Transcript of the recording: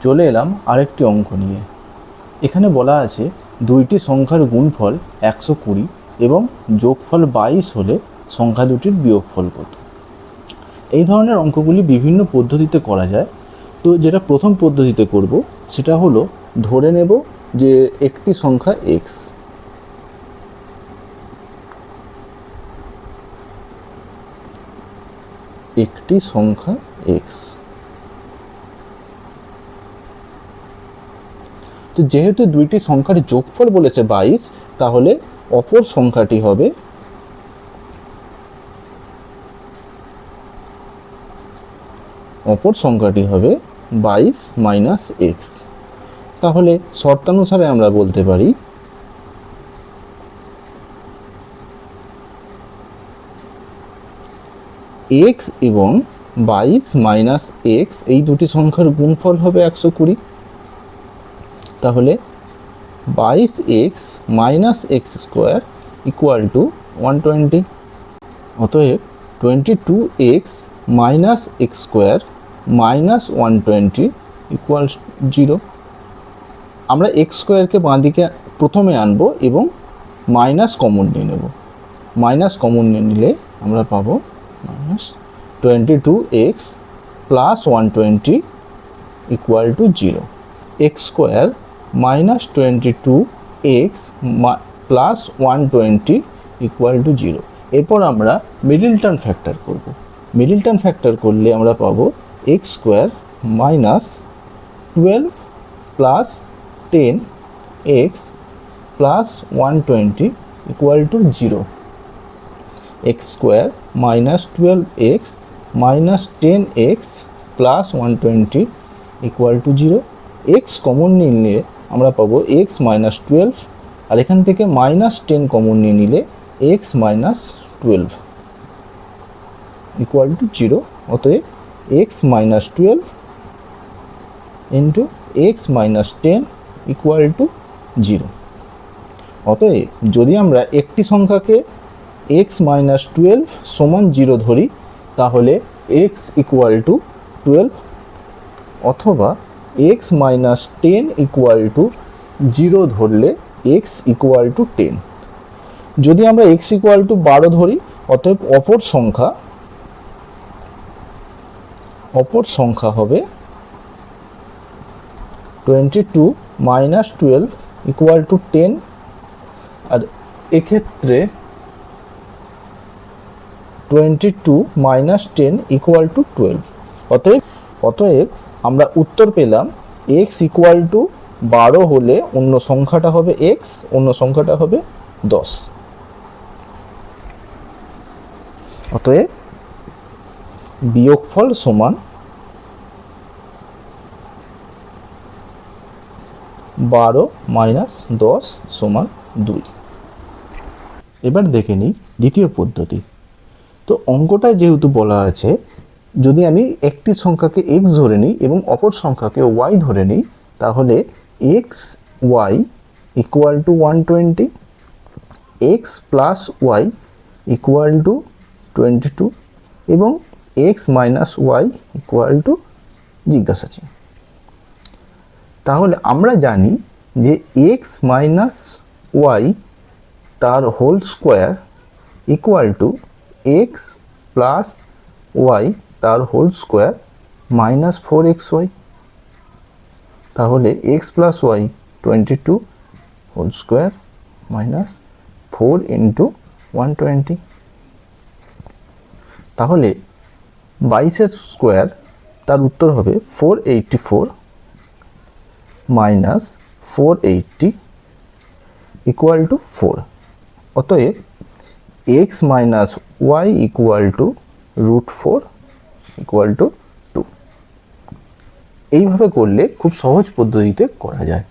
চলে এলাম আরেকটি অঙ্ক নিয়ে। এখানে বলা আছে দুইটি সংখ্যার গুণফল 120 এবং যোগফল 22 হলে সংখ্যা দুটির বিয়োগফল কত। এই ধরনের অঙ্কগুলি বিভিন্ন পদ্ধতিতে করা যায়। তো যেটা প্রথম পদ্ধতিতে করব সেটা হলো ধরে নেব যে একটি সংখ্যা x, একটি সংখ্যা x। তো যেহেতু দুইটি সংখ্যার যোগফল বলেছে 22, তাহলে অপর সংখ্যাটি হবে অপর সংখ্যাটি হবে 22 মাইনাস এক্স। তাহলে শর্তানুসারে আমরা বলতে পারি এক্স এবং 22 মাইনাস এক্স এই দুটি সংখ্যার গুণফল হবে 120। তাহলে 22x minus x square equal to 120। অতএব 22x minus x square minus 120 equal 0। আমরা এক্স স্কোয়ারকে বাঁ দিকে প্রথমে আনবো এবং মাইনাস কমন নিয়ে নেব। মাইনাস কমন নিয়ে নিলে আমরা পাবো minus 22x plus 120 equal to 0। X square minus 22x plus 120 equal to 0। এরপর আমরা মিডল টার্ম ফ্যাক্টর করব। মিডল টার্ম ফ্যাক্টর করলে আমরা পাবো x square minus 12 plus 10x plus 120 equal to 0। X square minus 12x minus 10x plus 120 equal to 0। X common নিলে আমরা পাবো x minus 12, আর এখান থেকে মাইনাস 10 কমন নিয়ে নিলে এক্স মাইনাস 12 ইকুয়াল টু 0। অতএব x minus 12 into x minus 10 equal to 0। অতএব যদি আমরা একটি সংখ্যাকে এক্স মাইনাস 12 সমান 0 ধরি তাহলে এক্স ইকুয়াল টু 12, অথবা এক্স মাইনাস 10 ইকুয়াল টু 0 ধরলে এক্স ইকুয়াল টু 10। যদি আমরা এক্স ইকুয়াল টু 12 ধরি, অতএব অপর সংখ্যা হবে 22 মাইনাস 12 ইকুয়াল টু 10, আর এক্ষেত্রে 22 মাইনাস 10 ইকুয়াল টু 12। অতএব আমরা উত্তর পেলাম এক্স ইকুয়াল টু 12 হলে অন্য সংখ্যাটা হবে এক্স, অন্য সংখ্যাটা হবে 10। অতএব বিয়োগফল সমান 12 মাইনাস 10 সমান 2। এবার দেখে নিই দ্বিতীয় পদ্ধতি। তো অঙ্কটায় যেহেতু বলা আছে যদি আমি একটি সংখ্যাকে x ধরে নিই এবং অপর সংখ্যাকে y ধরে নিই, তাহলে x y equal to 120, x plus y equal to 22 এবং x minus y equal to জিজ্ঞাসা চিহ্ন। তাহলে আমরা জানি যে এক্স মাইনাস ওয়াই তার whole square equal to x plus y তার হোল স্কোয়ার মাইনাস 4xy। তাহলে x plus y 22 whole square minus 4 into 120। তাহলে 22 স্কোয়ার তার উত্তর হবে 484 মাইনাস 480 ইকুয়াল টু 4। অতএব x minus y equal to √4 equal to 2। এইভাবে করলে খুব সহজ পদ্ধতিতে করা যায়।